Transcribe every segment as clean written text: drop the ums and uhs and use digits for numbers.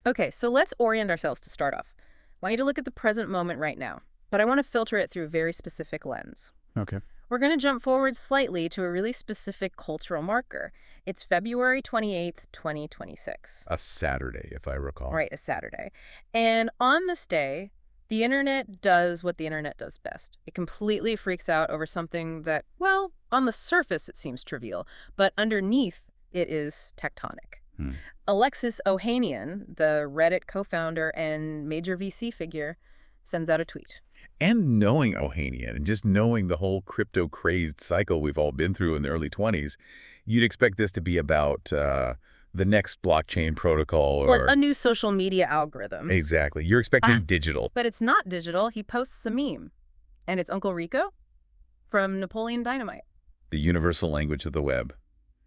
Okay, so let's orient ourselves to start off. I want you to look at the present moment right now, but I want to filter it through a very specific lens. Okay. We're going to jump forward slightly to a really specific cultural marker. It's February 28th, 2026. A Saturday, if I recall. Right, a Saturday. And on this day, the internet does what the internet does best. It completely freaks out over something that, well, on the surface it seems trivial, but underneath it is tectonic. Hmm. Alexis Ohanian, the Reddit co-founder and major VC figure, sends out a tweet. And knowing Ohanian and just knowing the whole crypto-crazed cycle we've all been through in the early 20s, you'd expect this to be about the next blockchain protocol or... Well, a new social media algorithm. Exactly. You're expecting digital. But it's not digital. He posts a meme. And it's Uncle Rico from Napoleon Dynamite. The universal language of the web.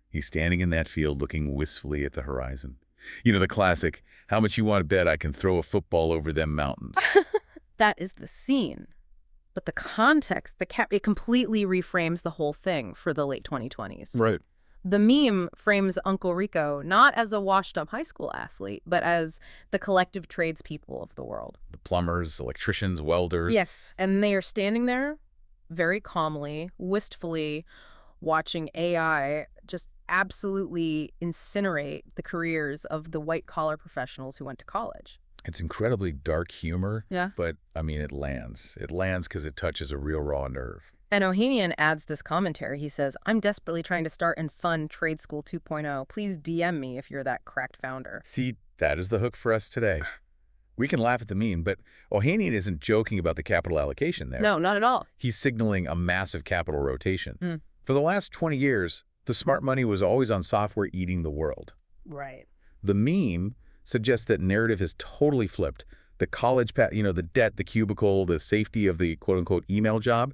He's standing in that field looking wistfully at the horizon. You know, the classic, how much you want to bet I can throw a football over them mountains. That is the scene. But the context, it completely reframes the whole thing for the late 2020s. Right. The meme frames Uncle Rico not as a washed-up high school athlete, but as the collective tradespeople of the world. The plumbers, electricians, welders. Yes, and they are standing there very calmly, wistfully, watching AI just absolutely incinerate the careers of the white-collar professionals who went to college. It's incredibly dark humor, Yeah. but, I mean, it lands. It lands because it touches a real raw nerve. And Ohanian adds this commentary. He says, I'm desperately trying to start and fund Trade School 2.0. Please DM me if you're that cracked founder. See, that is the hook for us today. We can laugh at the meme, but Ohanian isn't joking about the capital allocation there. No, not at all. He's signaling a massive capital rotation. For the last 20 years, the smart money was always on software eating the world. Right. The meme suggests that narrative has totally flipped. The college, the debt, the cubicle, the safety of the quote-unquote email job,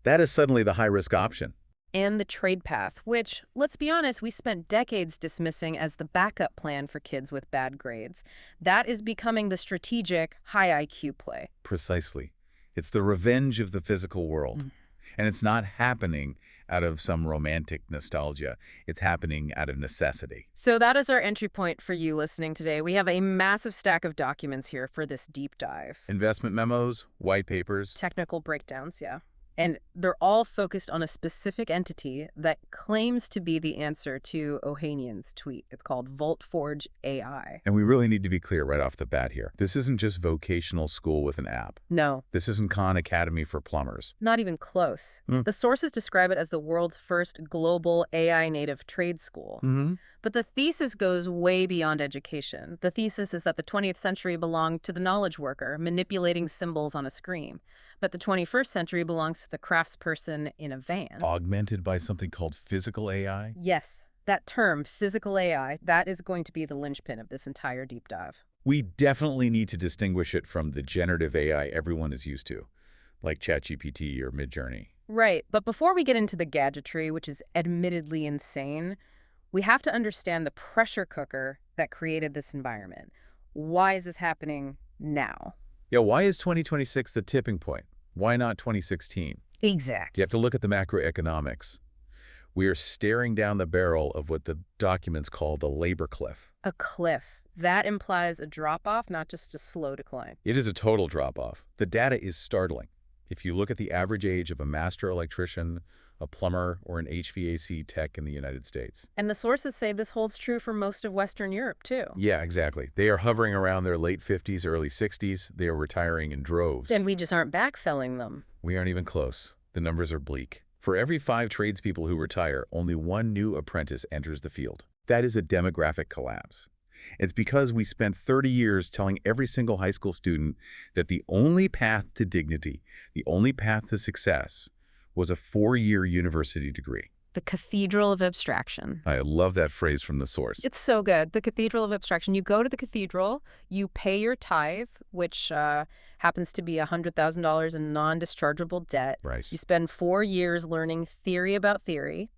that is suddenly the high-risk option. And the trade path, which, let's be honest, we spent decades dismissing as the backup plan for kids with bad grades. That is becoming the strategic, high IQ play. Precisely. It's the revenge of the physical world. And it's not happening out of some romantic nostalgia. It's happening out of necessity. So that is our entry point for you listening today. We have a massive stack of documents here for this deep dive. Investment memos, white papers. Technical breakdowns, yeah. And they're all focused on a specific entity that claims to be the answer to Ohanian's tweet. It's called VoltForge AI. And we really need to be clear right off the bat here. This isn't just vocational school with an app. No. This isn't Khan Academy for plumbers. Not even close. The sources describe it as the world's first global AI-native trade school. But the thesis goes way beyond education. The thesis is that the 20th century belonged to the knowledge worker, manipulating symbols on a screen. But the 21st century belongs to the craftsperson in a van. Augmented by something called physical AI? Yes, that term, physical AI, that is going to be the linchpin of this entire deep dive. We definitely need to distinguish it from the generative AI everyone is used to, like ChatGPT or Midjourney. Right, but before we get into the gadgetry, which is admittedly insane, we have to understand the pressure cooker that created this environment. Why is this happening now? Yeah, why is 2026 the tipping point? Why not 2016? Exactly. You have to look at the macroeconomics. We are staring down the barrel of what the documents call the labor cliff. A cliff. That implies a drop-off, not just a slow decline. It is a total drop-off. The data is startling. If you look at the average age of a master electrician, a plumber, or an HVAC tech in the United States. And the sources say this holds true for most of Western Europe, too. Yeah, exactly. They are hovering around their late 50s, early 60s. They are retiring in droves. And we just aren't backfilling them. We aren't even close. The numbers are bleak. For every 5 tradespeople who retire, only 1 new apprentice enters the field. That is a demographic collapse. It's because we spent 30 years telling every single high school student that the only path to dignity, the only path to success, was a 4-year university degree. The Cathedral of Abstraction. I love that phrase from the source. It's so good. The Cathedral of Abstraction. You go to the cathedral, you pay your tithe, which happens to be $100,000 in non-dischargeable debt. Right. You spend 4 years learning theory about theory.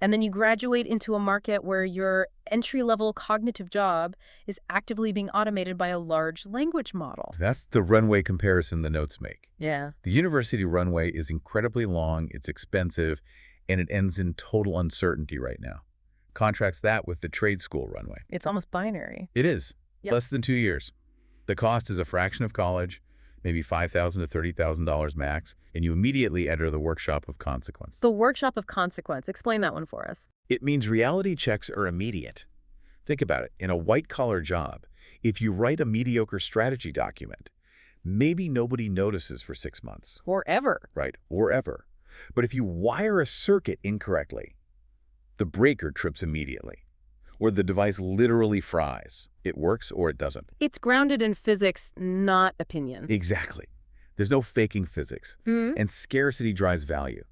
And then you graduate into a market where your entry-level cognitive job is actively being automated by a large language model. That's the runway comparison the notes make. Yeah. The university runway is incredibly long, it's expensive, and it ends in total uncertainty right now. Contrast that with the trade school runway. It's almost binary. It is. Yep. Less than 2 years. The cost is a fraction of college, maybe $5,000 to $30,000 max, and you immediately enter the workshop of consequence. The workshop of consequence. Explain that one for us. It means reality checks are immediate. Think about it. In a white-collar job, if you write a mediocre strategy document, maybe nobody notices for 6 months. Or ever. Right, or ever. But if you wire a circuit incorrectly, the breaker trips immediately, or the device literally fries. It works or it doesn't. It's grounded in physics, not opinion. Exactly. There's no faking physics, and scarcity drives value.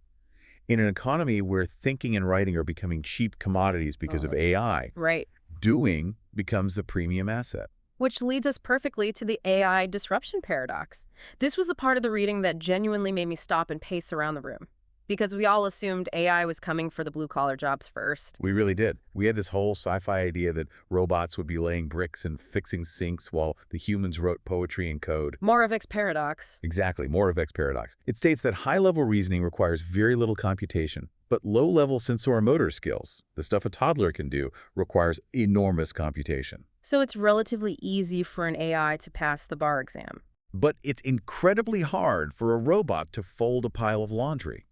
In an economy where thinking and writing are becoming cheap commodities because of AI, Right. doing becomes the premium asset. Which leads us perfectly to the AI disruption paradox. This was the part of the reading that genuinely made me stop and pace around the room. Because we all assumed AI was coming for the blue-collar jobs first. We really did. We had this whole sci-fi idea that robots would be laying bricks and fixing sinks while the humans wrote poetry and code. Moravec's paradox. Exactly, Moravec's paradox. It states that high-level reasoning requires very little computation, but low-level sensor-motor skills, the stuff a toddler can do, requires enormous computation. So it's relatively easy for an AI to pass the bar exam. But it's incredibly hard for a robot to fold a pile of laundry.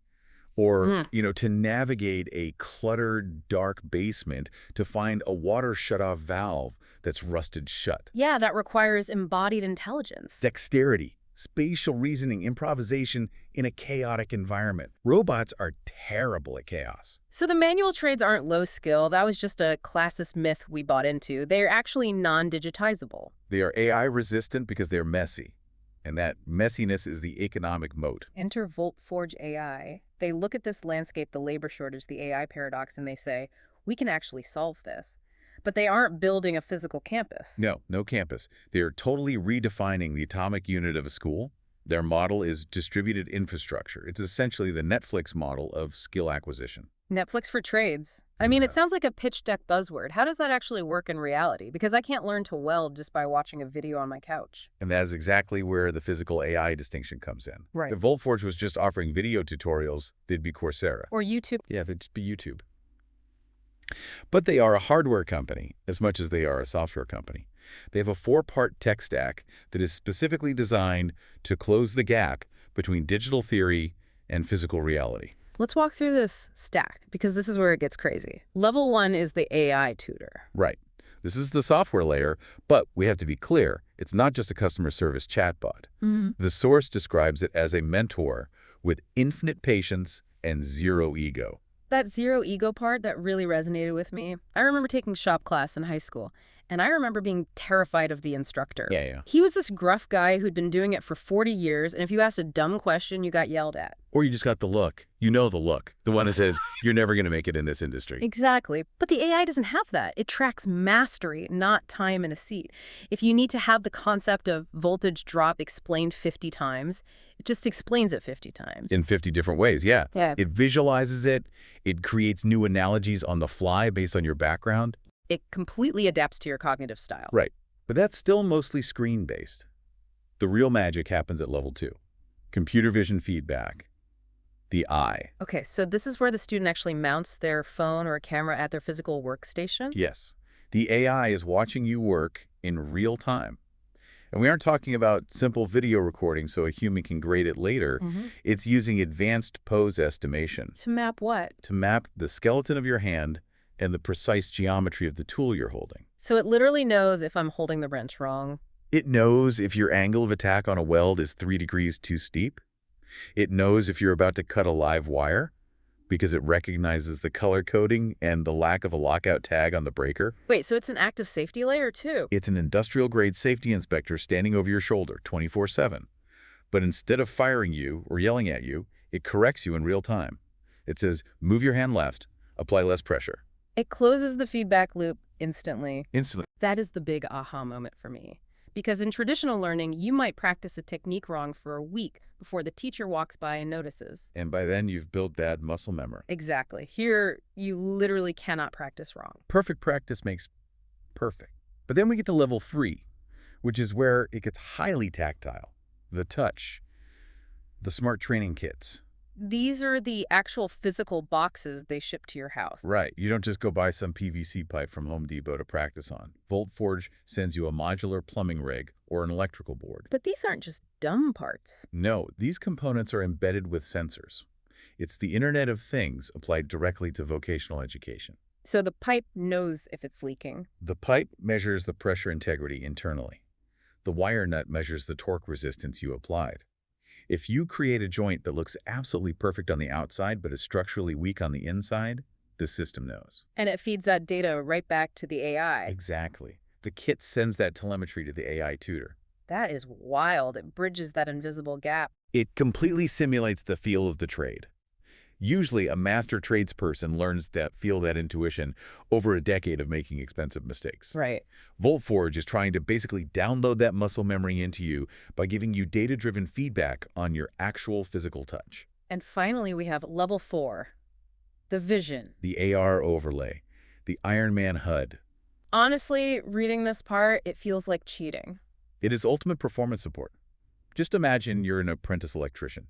Or, to navigate a cluttered, dark basement to find a water shutoff valve that's rusted shut. Yeah, that requires embodied intelligence. Dexterity, spatial reasoning, improvisation in a chaotic environment. Robots are terrible at chaos. So the manual trades aren't low skill. That was just a classist myth we bought into. They're actually non-digitizable. They are AI resistant because they're messy. And that messiness is the economic moat. Enter VoltForge AI. They look at this landscape, the labor shortage, the AI paradox, and they say, we can actually solve this. But they aren't building a physical campus. No campus. They are totally redefining the atomic unit of a school. Their model is distributed infrastructure. It's essentially the Netflix model of skill acquisition. Netflix for trades. I mean, it sounds like a pitch deck buzzword. How does that actually work in reality? Because I can't learn to weld just by watching a video on my couch. And that is exactly where the physical AI distinction comes in. Right. If VoltForge was just offering video tutorials, they'd be Coursera. Or YouTube. Yeah, they'd just be YouTube. But they are a hardware company as much as they are a software company. They have a 4-part tech stack that is specifically designed to close the gap between digital theory and physical reality. Let's walk through this stack, because this is where it gets crazy. Level 1 is the AI tutor. Right. This is the software layer, but we have to be clear, it's not just a customer service chatbot. The source describes it as a mentor with infinite patience and zero ego. That zero ego part, that really resonated with me. I remember taking shop class in high school, and I remember being terrified of the instructor. Yeah. He was this gruff guy who'd been doing it for 40 years, and if you asked a dumb question, you got yelled at. Or you just got the look. You know the look. The one that says, you're never going to make it in this industry. Exactly. But the AI doesn't have that. It tracks mastery, not time in a seat. If you need to have the concept of voltage drop explained 50 times, it just explains it 50 times. In 50 different ways, yeah. It visualizes it. It creates new analogies on the fly based on your background. It completely adapts to your cognitive style. Right. But that's still mostly screen-based. The real magic happens at level 2. Computer vision feedback. The eye. Okay, so this is where the student actually mounts their phone or a camera at their physical workstation? Yes. The AI is watching you work in real time. And we aren't talking about simple video recording so a human can grade it later. It's using advanced pose estimation. To map what? To map the skeleton of your hand and the precise geometry of the tool you're holding. So it literally knows if I'm holding the wrench wrong. It knows if your angle of attack on a weld is 3 degrees too steep. It knows if you're about to cut a live wire because it recognizes the color coding and the lack of a lockout tag on the breaker. Wait, so it's an active safety layer too? It's an industrial-grade safety inspector standing over your shoulder 24/7. But instead of firing you or yelling at you, it corrects you in real time. It says, move your hand left, apply less pressure. It closes the feedback loop instantly. Instantly. That is the big aha moment for me. Because in traditional learning, you might practice a technique wrong for a week before the teacher walks by and notices. And by then, you've built bad muscle memory. Exactly. Here, you literally cannot practice wrong. Perfect practice makes perfect. But then we get to level 3, which is where it gets highly tactile. The touch. The smart training kits. These are the actual physical boxes they ship to your house. Right. You don't just go buy some PVC pipe from Home Depot to practice on. VoltForge sends you a modular plumbing rig or an electrical board. But these aren't just dumb parts. No, these components are embedded with sensors. It's the Internet of Things applied directly to vocational education. So the pipe knows if it's leaking. The pipe measures the pressure integrity internally. The wire nut measures the torque resistance you applied. If you create a joint that looks absolutely perfect on the outside but is structurally weak on the inside, the system knows. And it feeds that data right back to the AI. Exactly. The kit sends that telemetry to the AI tutor. That is wild. It bridges that invisible gap. It completely simulates the feel of the trade. Usually, a master tradesperson learns that that intuition over a decade of making expensive mistakes. Right. VoltForge is trying to basically download that muscle memory into you by giving you data-driven feedback on your actual physical touch. And finally, we have level 4, the vision. The AR overlay, the Iron Man HUD. Honestly, reading this part, it feels like cheating. It is ultimate performance support. Just imagine you're an apprentice electrician.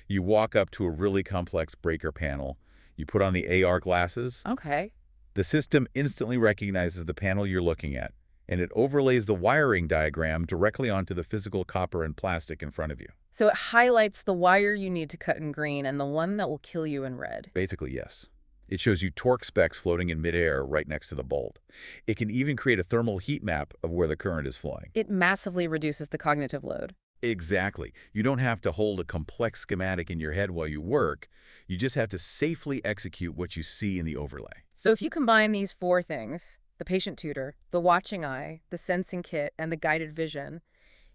You walk up to a really complex breaker panel. You put on the AR glasses. Okay. The system instantly recognizes the panel you're looking at, and it overlays the wiring diagram directly onto the physical copper and plastic in front of you. So it highlights the wire you need to cut in green and the one that will kill you in red. Basically, yes. It shows you torque specs floating in midair right next to the bolt. It can even create a thermal heat map of where the current is flowing. It massively reduces the cognitive load. Exactly. You don't have to hold a complex schematic in your head while you work. You just have to safely execute what you see in the overlay. So if you combine these 4 things, the patient tutor, the watching eye, the sensing kit, and the guided vision,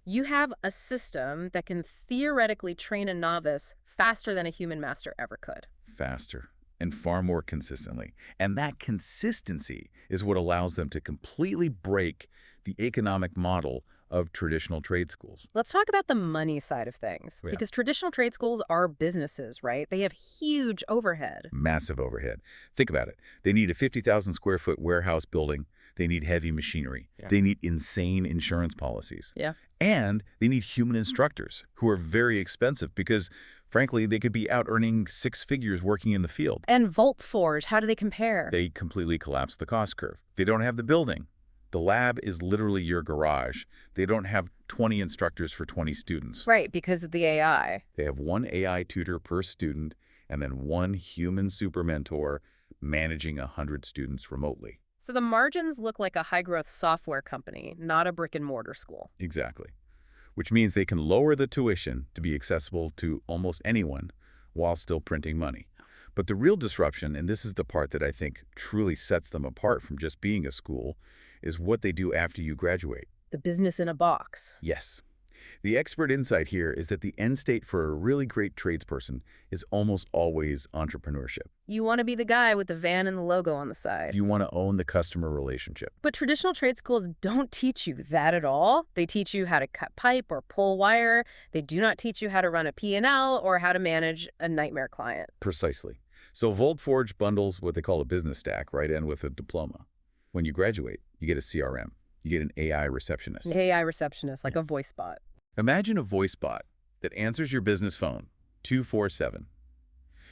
you have a system that can theoretically train a novice faster than a human master ever could. Faster and far more consistently. And that consistency is what allows them to completely break the economic model of traditional trade schools. Let's talk about the money side of things, Yeah. because traditional trade schools are businesses, right? They have huge overhead. Massive overhead. Think about it. They need a 50,000 square foot warehouse building. They need heavy machinery. Yeah. They need insane insurance policies. Yeah. And they need human instructors who are very expensive because, frankly, they could be out earning 6 figures working in the field. And VoltForge, how do they compare? They completely collapse the cost curve. They don't have the building. The lab is literally your garage. They don't have 20 instructors for 20 students. Right, because of the AI. They have 1 AI tutor per student and then 1 human super mentor managing 100 students remotely. So the margins look like a high-growth software company, not a brick-and-mortar school. Exactly. Which means they can lower the tuition to be accessible to almost anyone while still printing money. But the real disruption, and this is the part that I think truly sets them apart from just being a school, is what they do after you graduate. The business in a box. Yes. The expert insight here is that the end state for a really great tradesperson is almost always entrepreneurship. You want to be the guy with the van and the logo on the side. You want to own the customer relationship. But traditional trade schools don't teach you that at all. They teach you how to cut pipe or pull wire. They do not teach you how to run a P&L or how to manage a nightmare client. Precisely. So VoltForge bundles what they call a business stack right in with a diploma. When you graduate, you get a CRM. You get an AI receptionist. An AI receptionist, like a voice bot. Imagine a voice bot that answers your business phone 24/7.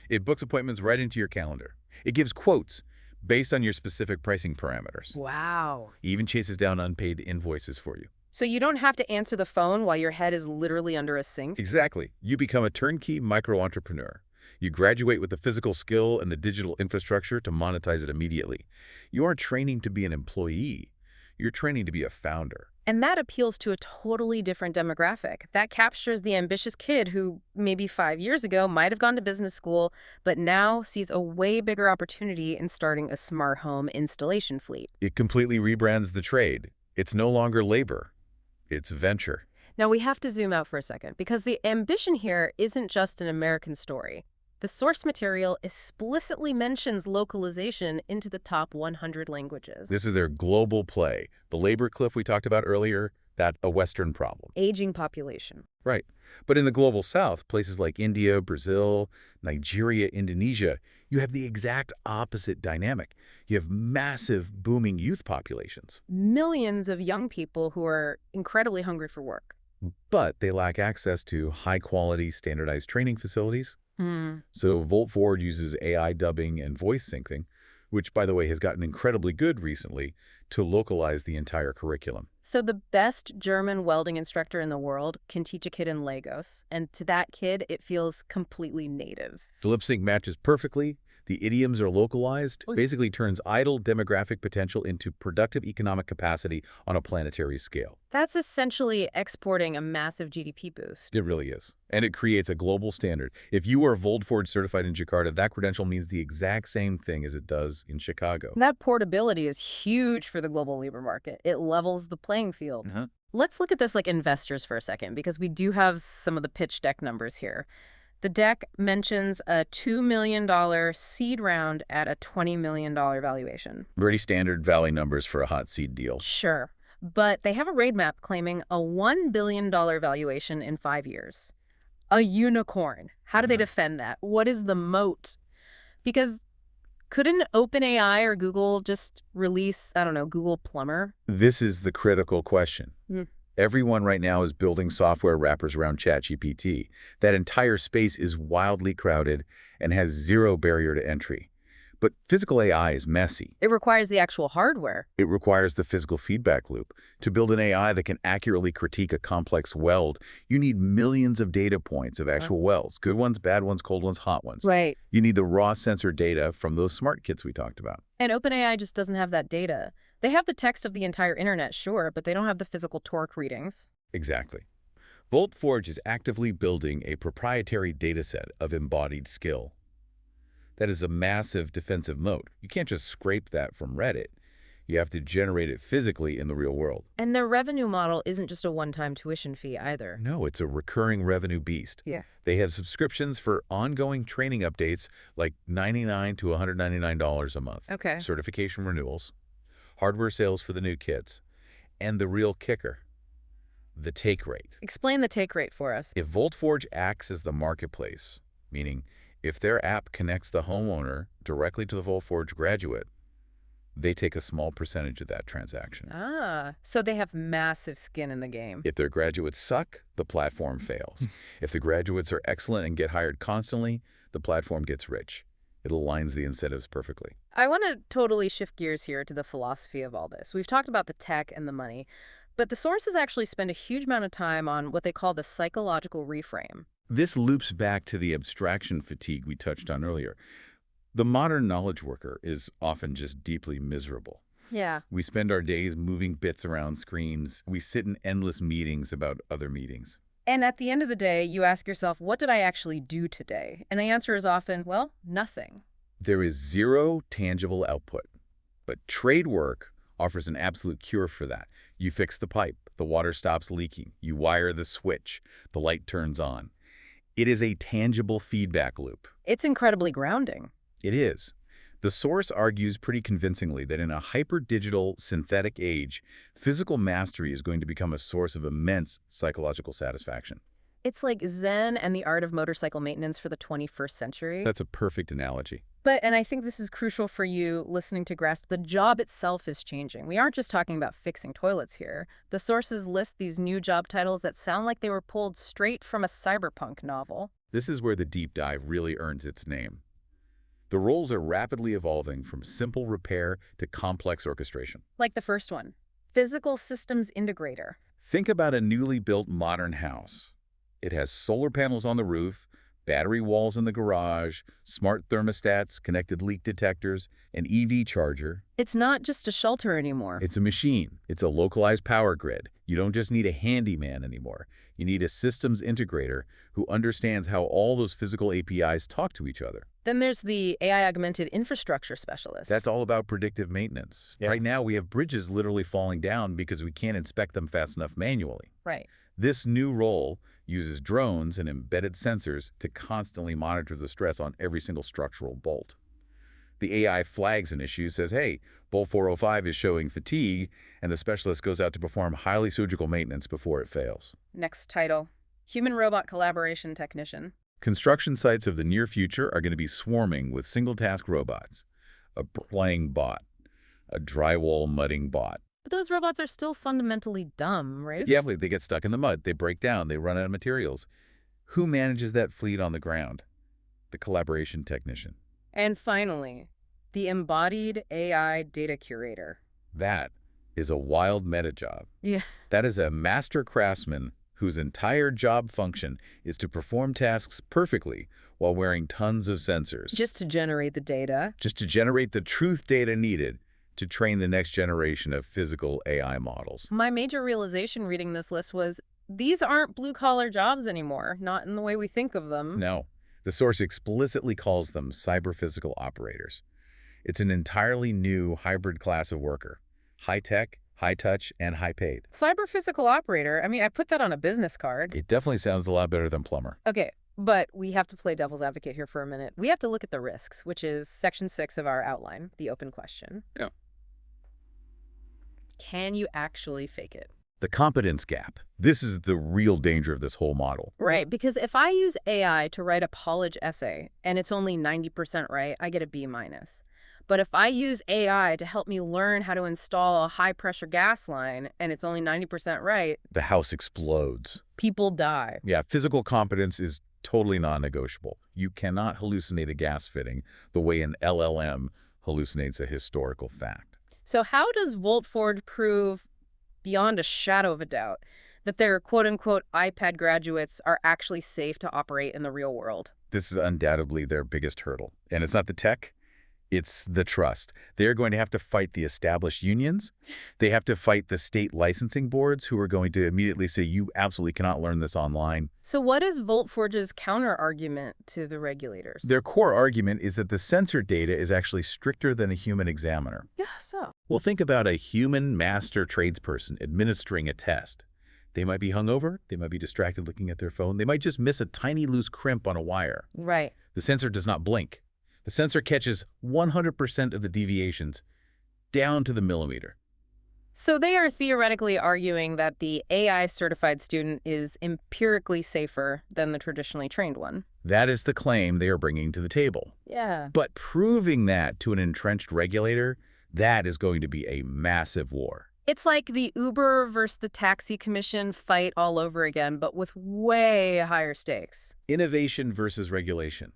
It books appointments right into your calendar. It gives quotes based on your specific pricing parameters. Wow. It even chases down unpaid invoices for you. So you don't have to answer the phone while your head is literally under a sink? Exactly. You become a turnkey micro-entrepreneur. You graduate with the physical skill and the digital infrastructure to monetize it immediately. You aren't training to be an employee. You're training to be a founder. And that appeals to a totally different demographic. That captures the ambitious kid who maybe 5 years ago might have gone to business school, but now sees a way bigger opportunity in starting a smart home installation fleet. It completely rebrands the trade. It's no longer labor. It's venture. Now we have to zoom out for a second, because the ambition here isn't just an American story. The source material explicitly mentions localization into the top 100 languages. This is their global play. The labor cliff we talked about earlier, that's a Western problem. Aging population. Right. But in the global South, places like India, Brazil, Nigeria, Indonesia, you have the exact opposite dynamic. You have massive, booming youth populations. Millions of young people who are incredibly hungry for work. But they lack access to high-quality, standardized training facilities. Hmm. So VoltForge uses AI dubbing and voice syncing, which, by the way, has gotten incredibly good recently, to localize the entire curriculum. So the best German welding instructor in the world can teach a kid in Lagos, and to that kid, it feels completely native. The lip sync matches perfectly, the idioms are localized, basically turns idle demographic potential into productive economic capacity on a planetary scale. That's essentially exporting a massive GDP boost. It really is. And it creates a global standard. If you are VoltForge certified in Jakarta, that credential means the exact same thing as it does in Chicago. That portability is huge for the global labor market. It levels the playing field. Let's look at this like investors for a second, because we do have some of the pitch deck numbers here. The deck mentions a $2 million seed round at a $20 million valuation. Pretty standard Valley numbers for a hot seed deal. Sure, but they have a roadmap claiming a $1 billion valuation in 5 years. A unicorn. How do they defend that? What is the moat? Because couldn't OpenAI or Google just release, I don't know, Google Plumber? This is the critical question. Hmm. Everyone right now is building software wrappers around ChatGPT. That entire space is wildly crowded and has zero barrier to entry. But physical AI is messy. It requires the actual hardware. It requires the physical feedback loop. To build an AI that can accurately critique a complex weld, you need millions of data points of actual welds. Good ones, bad ones, cold ones, hot ones. Right. You need the raw sensor data from those smart kits we talked about. And OpenAI just doesn't have that data. They have the text of the entire internet, sure, but they don't have the physical torque readings. Exactly. VoltForge is actively building a proprietary dataset of embodied skill. That is a massive defensive moat. You can't just scrape that from Reddit. You have to generate it physically in the real world. And their revenue model isn't just a one-time tuition fee either. No, it's a recurring revenue beast. Yeah. They have subscriptions for ongoing training updates like $99 to $199 a month. Okay. Certification renewals, hardware sales for the new kits, and the real kicker, the take rate. Explain the take rate for us. If VoltForge acts as the marketplace, meaning if their app connects the homeowner directly to the VoltForge graduate, they take a small percentage of that transaction. Ah, so they have massive skin in the game. If their graduates suck, the platform fails. If the graduates are excellent and get hired constantly, the platform gets rich. It aligns the incentives perfectly. I want to totally shift gears here to the philosophy of all this. We've talked about the tech and the money, but the sources actually spend a huge amount of time on what they call the psychological reframe. This loops back to the abstraction fatigue we touched on earlier. The modern knowledge worker is often just deeply miserable. Yeah. We spend our days moving bits around screens. We sit in endless meetings about other meetings. And at the end of the day, you ask yourself, what did I actually do today? And the answer is often, well, nothing. There is zero tangible output. But trade work offers an absolute cure for that. You fix the pipe, the water stops leaking. You wire the switch, the light turns on. It is a tangible feedback loop. It's incredibly grounding. It is. The source argues pretty convincingly that in a hyper-digital, synthetic age, physical mastery is going to become a source of immense psychological satisfaction. It's like Zen and the art of motorcycle maintenance for the 21st century. That's a perfect analogy. And I think this is crucial for you listening to grasp, the job itself is changing. We aren't just talking about fixing toilets here. The sources list these new job titles that sound like they were pulled straight from a cyberpunk novel. This is where the deep dive really earns its name. The roles are rapidly evolving from simple repair to complex orchestration. Like the first one, physical systems integrator. Think about a newly built modern house. It has solar panels on the roof, battery walls in the garage, smart thermostats, connected leak detectors, an EV charger. It's not just a shelter anymore. It's a machine. It's a localized power grid. You don't just need a handyman anymore. You need a systems integrator who understands how all those physical APIs talk to each other. Then there's the AI augmented infrastructure specialist. That's all about predictive maintenance. Yeah. Right now, we have bridges literally falling down because we can't inspect them fast enough manually. Right. This new role uses drones and embedded sensors to constantly monitor the stress on every single structural bolt. The AI flags an issue, says, hey, bolt 405 is showing fatigue, and the specialist goes out to perform highly surgical maintenance before it fails. Next title, human-robot collaboration technician. Construction sites of the near future are going to be swarming with single-task robots, a playing bot, a drywall mudding bot. But those robots are still fundamentally dumb, right? Yeah, they get stuck in the mud, they break down, they run out of materials. Who manages that fleet on the ground? the collaboration technician. And finally, the embodied AI data curator. That is a wild meta job. Yeah. That is a master craftsman whose entire job function is to perform tasks perfectly while wearing tons of sensors. Just to generate the data. Just to generate the truth data needed to train the next generation of physical AI models. My major realization reading this list was, these aren't blue-collar jobs anymore, not in the way we think of them. No, the source explicitly calls them cyber-physical operators. It's an entirely new hybrid class of worker. High-tech, high-touch, and high-paid. Cyber-physical operator? I mean, I put that on a business card. It definitely sounds a lot better than plumber. Okay, but we have to play devil's advocate here for a minute. We have to look at the risks, which is section 6 of our outline, the open question. Yeah. Can you actually fake it? The competence gap. This is the real danger of this whole model. Right, because if I use AI to write a college essay and it's only 90% right, I get a B-. But if I use AI to help me learn how to install a high-pressure gas line and it's only 90% right, The house explodes. people die. Yeah, physical competence is totally non-negotiable. You cannot hallucinate a gas fitting the way an LLM hallucinates a historical fact. So how does VoltForge prove, beyond a shadow of a doubt, that their quote-unquote iPad graduates are actually safe to operate in the real world? This is undoubtedly their biggest hurdle. And it's not the tech, it's the trust. They're going to have to fight the established unions. They have to fight the state licensing boards who are going to immediately say, you absolutely cannot learn this online. So what is VoltForge's counter-argument to the regulators? Their core argument is that the sensor data is actually stricter than a human examiner. Yeah, so? Well, think about a human master tradesperson administering a test. They might be hungover, they might be distracted looking at their phone, they might just miss a tiny loose crimp on a wire. Right. The sensor does not blink. The sensor catches 100% of the deviations down to the millimeter. So they are theoretically arguing that the AI-certified student is empirically safer than the traditionally trained one. That is the claim they are bringing to the table. Yeah. But proving that to an entrenched regulator, that is going to be a massive war. It's like the Uber versus the taxi commission fight all over again, but with way higher stakes. Innovation versus regulation.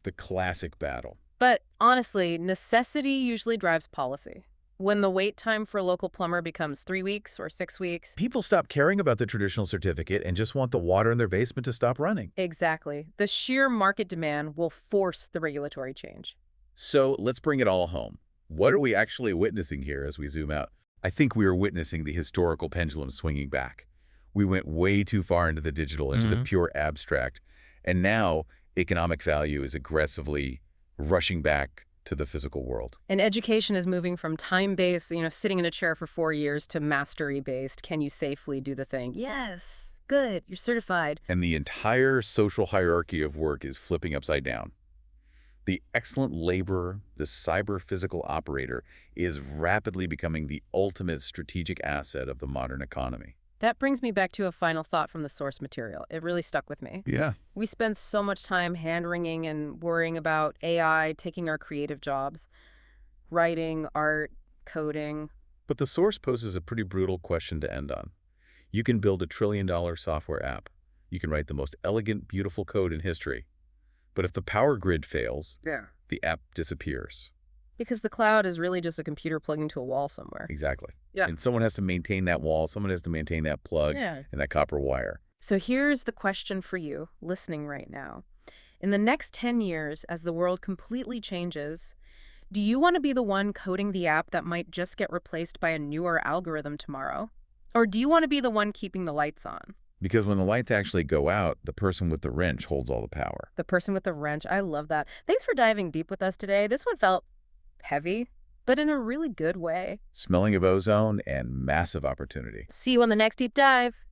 The classic battle. But honestly, necessity usually drives policy. When the wait time for a local plumber becomes 3 weeks or 6 weeks... People stop caring about the traditional certificate and just want the water in their basement to stop running. Exactly. The sheer market demand will force the regulatory change. So let's bring it all home. What are we actually witnessing here as we zoom out? I think we are witnessing the historical pendulum swinging back. We went way too far into the digital, into the pure abstract, and now economic value is aggressively rushing back to the physical world. And education is moving from time-based, sitting in a chair for 4 years, to mastery-based. Can you safely do the thing? Yes. Good. You're certified. And the entire social hierarchy of work is flipping upside down. The excellent laborer, the cyber-physical operator, is rapidly becoming the ultimate strategic asset of the modern economy. That brings me back to a final thought from the source material. It really stuck with me. Yeah. We spend so much time hand-wringing and worrying about AI taking our creative jobs. Writing, art, coding. But the source poses a pretty brutal question to end on. You can build a trillion-dollar software app. You can write the most elegant, beautiful code in history. But if the power grid fails, the app disappears. Because the cloud is really just a computer plugged into a wall somewhere. Exactly. Yeah. And someone has to maintain that wall, someone has to maintain that plug and that copper wire. So here's the question for you, listening right now. In the next 10 years, as the world completely changes, do you want to be the one coding the app that might just get replaced by a newer algorithm tomorrow? Or do you want to be the one keeping the lights on? Because when the lights actually go out, the person with the wrench holds all the power. The person with the wrench. I love that. Thanks for diving deep with us today. This one felt heavy, but in a really good way. Smelling of ozone and massive opportunity. See you on the next deep dive.